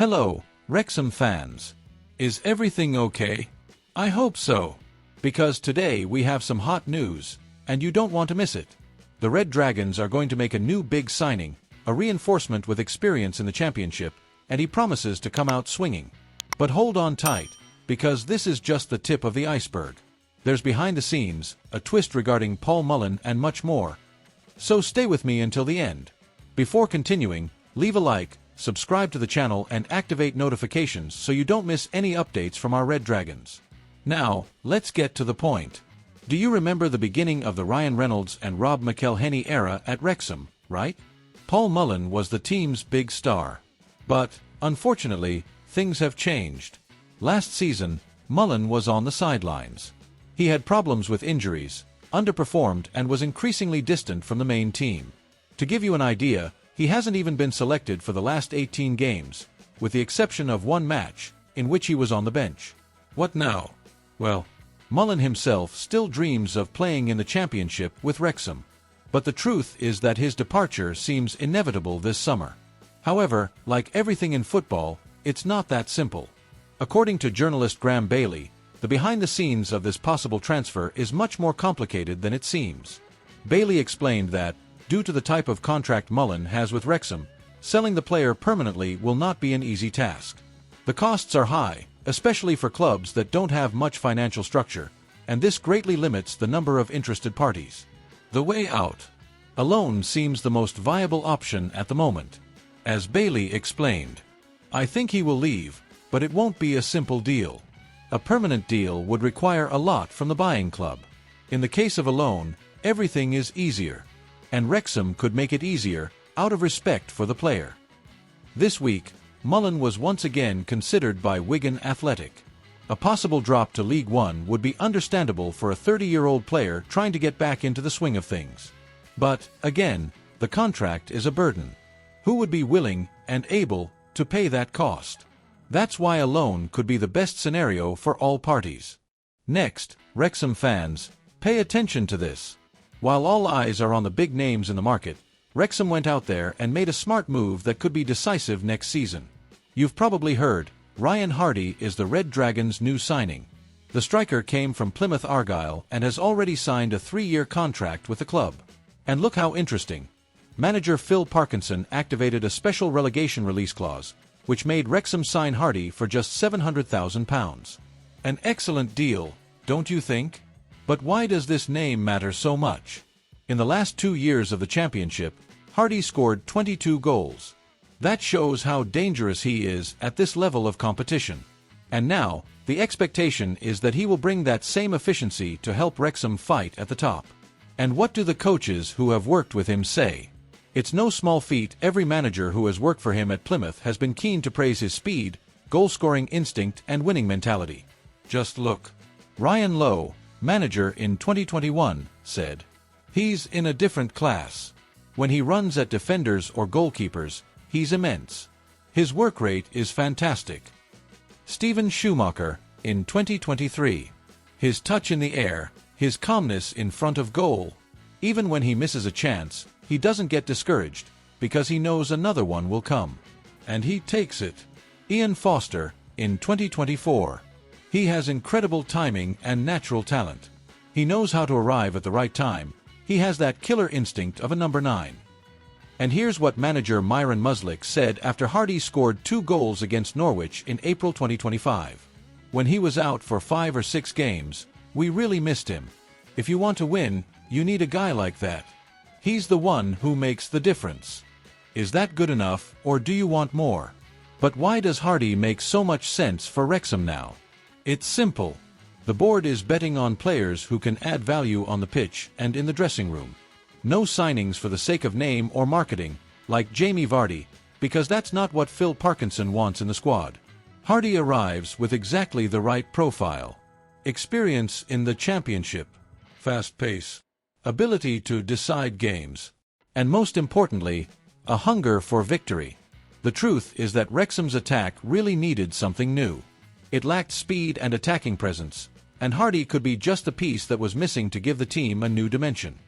Hello, Wrexham fans. Is everything okay? I hope so. Because today we have some hot news, and you don't want to miss it. The Red Dragons are going to make a new big signing, a reinforcement with experience in the championship, and he promises to come out swinging. But hold on tight, because this is just the tip of the iceberg. There's behind the scenes, a twist regarding Paul Mullen and much more. So stay with me until the end. Before continuing, leave a like, subscribe to the channel and activate notifications so you don't miss any updates from our Red Dragons. Now, let's get to the point. Do you remember the beginning of the Ryan Reynolds and Rob McElhenney era at Wrexham, right? Paul Mullen was the team's big star. But, unfortunately, things have changed. Last season, Mullen was on the sidelines. He had problems with injuries, underperformed and was increasingly distant from the main team. To give you an idea, he hasn't even been selected for the last 18 games, with the exception of one match, in which he was on the bench. What now? Well, Mullen himself still dreams of playing in the championship with Wrexham. But the truth is that his departure seems inevitable this summer. However, like everything in football, it's not that simple. According to journalist Graham Bailey, the behind-the-scenes of this possible transfer is much more complicated than it seems. Bailey explained that, due to the type of contract Mullen has with Wrexham, selling the player permanently will not be an easy task. The costs are high, especially for clubs that don't have much financial structure, and this greatly limits the number of interested parties. The way out. A loan seems the most viable option at the moment. As Bailey explained, I think he will leave, but it won't be a simple deal. A permanent deal would require a lot from the buying club. In the case of a loan, everything is easier. And Wrexham could make it easier, out of respect for the player. This week, Mullen was once again considered by Wigan Athletic. A possible drop to League One would be understandable for a 30-year-old player trying to get back into the swing of things. But, again, the contract is a burden. Who would be willing and able to pay that cost? That's why a loan could be the best scenario for all parties. Next, Wrexham fans, pay attention to this. While all eyes are on the big names in the market, Wrexham went out there and made a smart move that could be decisive next season. You've probably heard, Ryan Hardy is the Red Dragons' new signing. The striker came from Plymouth Argyle and has already signed a 3-year contract with the club. And look how interesting. Manager Phil Parkinson activated a special relegation release clause, which made Wrexham sign Hardy for just £700,000. An excellent deal, don't you think? But why does this name matter so much? In the last 2 years of the championship, Hardy scored 22 goals. That shows how dangerous he is at this level of competition. And now, the expectation is that he will bring that same efficiency to help Wrexham fight at the top. And what do the coaches who have worked with him say? It's no small feat. Every manager who has worked for him at Plymouth has been keen to praise his speed, goal-scoring instinct and winning mentality. Just look. Ryan Lowe, manager in 2021, said, "He's in a different class. When he runs at defenders or goalkeepers, he's immense. His work rate is fantastic." Steven Schumacher, in 2023. His touch in the air, his calmness in front of goal. Even when he misses a chance, he doesn't get discouraged, because he knows another one will come. And he takes it. Ian Foster, in 2024. He has incredible timing and natural talent. He knows how to arrive at the right time. He has that killer instinct of a number 9. And here's what manager Myron Muslick said after Hardy scored 2 goals against Norwich in April 2025. "When he was out for 5 or 6 games, we really missed him. If you want to win, you need a guy like that. He's the one who makes the difference." Is that good enough, or do you want more? But why does Hardy make so much sense for Wrexham now? It's simple. The board is betting on players who can add value on the pitch and in the dressing room. No signings for the sake of name or marketing, like Jamie Vardy, because that's not what Phil Parkinson wants in the squad. Hardy arrives with exactly the right profile. Experience in the championship, fast pace, ability to decide games, and most importantly, a hunger for victory. The truth is that Wrexham's attack really needed something new. It lacked speed and attacking presence, and Hardy could be just the piece that was missing to give the team a new dimension.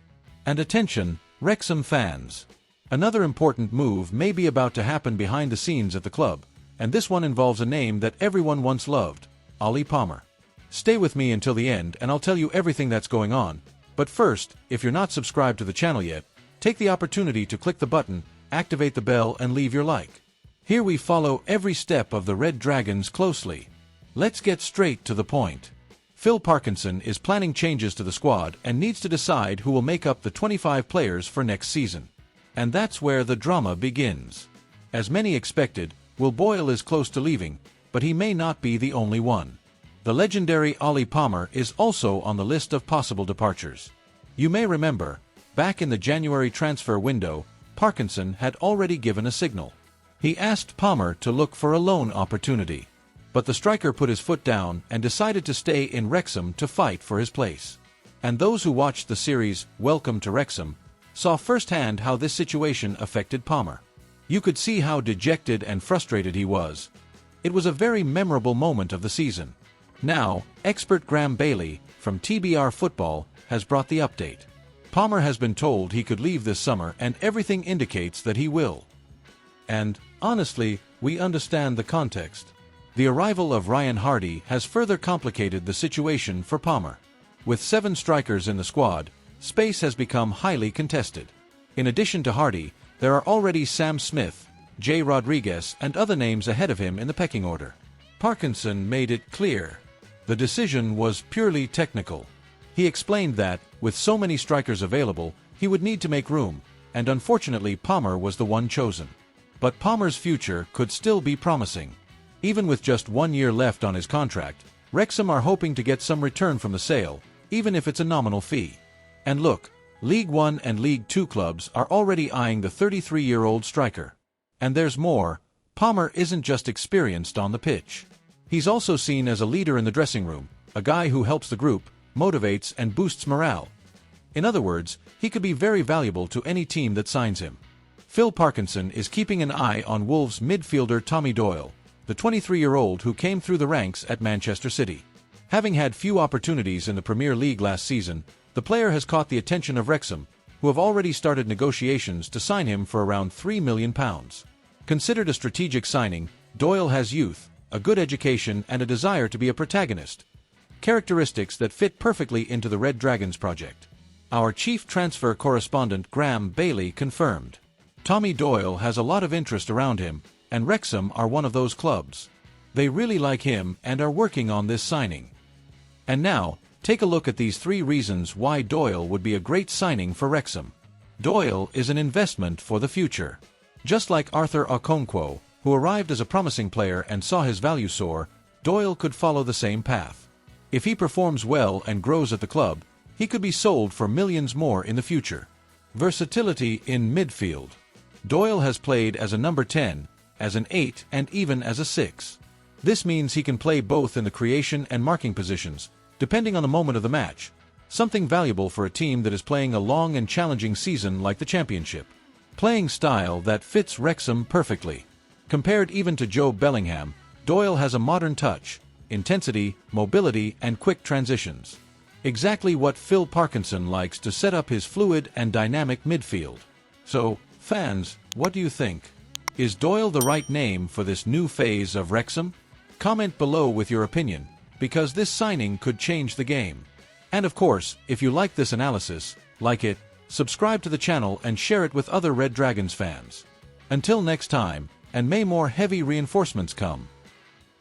And attention, Wrexham fans. Another important move may be about to happen behind the scenes at the club, and this one involves a name that everyone once loved, Ollie Palmer. Stay with me until the end and I'll tell you everything that's going on. But first, if you're not subscribed to the channel yet, take the opportunity to click the button, activate the bell and leave your like. Here we follow every step of the Red Dragons closely. Let's get straight to the point. Phil Parkinson is planning changes to the squad and needs to decide who will make up the 25 players for next season. And that's where the drama begins. As many expected, Will Boyle is close to leaving, but he may not be the only one. The legendary Ollie Palmer is also on the list of possible departures. You may remember, back in the January transfer window, Parkinson had already given a signal. He asked Palmer to look for a loan opportunity. But the striker put his foot down and decided to stay in Wrexham to fight for his place. And those who watched the series Welcome to Wrexham saw firsthand how this situation affected Palmer. You could see how dejected and frustrated he was. It was a very memorable moment of the season. Now, expert Graham Bailey from TBR Football has brought the update. Palmer has been told he could leave this summer and everything indicates that he will. And, honestly, we understand the context. The arrival of Ryan Hardy has further complicated the situation for Palmer. With 7 strikers in the squad, space has become highly contested. In addition to Hardy, there are already Sam Smith, Jay Rodriguez and other names ahead of him in the pecking order. Parkinson made it clear. The decision was purely technical. He explained that, with so many strikers available, he would need to make room, and unfortunately Palmer was the one chosen. But Palmer's future could still be promising. Even with just 1 year left on his contract, Wrexham are hoping to get some return from the sale, even if it's a nominal fee. And look, League One and League Two clubs are already eyeing the 33-year-old striker. And there's more, Palmer isn't just experienced on the pitch. He's also seen as a leader in the dressing room, a guy who helps the group, motivates and boosts morale. In other words, he could be very valuable to any team that signs him. Phil Parkinson is keeping an eye on Wolves midfielder Tommy Doyle, the 23-year-old who came through the ranks at Manchester City. Having had few opportunities in the Premier League last season, the player has caught the attention of Wrexham, who have already started negotiations to sign him for around £3 million. Considered a strategic signing, Doyle has youth, a good education and a desire to be a protagonist. Characteristics that fit perfectly into the Red Dragons project. Our chief transfer correspondent Graham Bailey confirmed. Tommy Doyle has a lot of interest around him, and Wrexham are one of those clubs. They really like him and are working on this signing. And now, take a look at these 3 reasons why Doyle would be a great signing for Wrexham. Doyle is an investment for the future. Just like Arthur Okonkwo, who arrived as a promising player and saw his value soar, Doyle could follow the same path. If he performs well and grows at the club, he could be sold for millions more in the future. Versatility in midfield. Doyle has played as a number 10, as an 8 and even as a 6. This means he can play both in the creation and marking positions, depending on the moment of the match, something valuable for a team that is playing a long and challenging season like the Championship. Playing style that fits Wrexham perfectly. Compared even to Joe Bellingham, Doyle has a modern touch, intensity, mobility and quick transitions. Exactly what Phil Parkinson likes to set up his fluid and dynamic midfield. So, fans, what do you think? Is Doyle the right name for this new phase of Wrexham? Comment below with your opinion, because this signing could change the game. And of course, if you like this analysis, like it, subscribe to the channel and share it with other Red Dragons fans. Until next time, and may more heavy reinforcements come.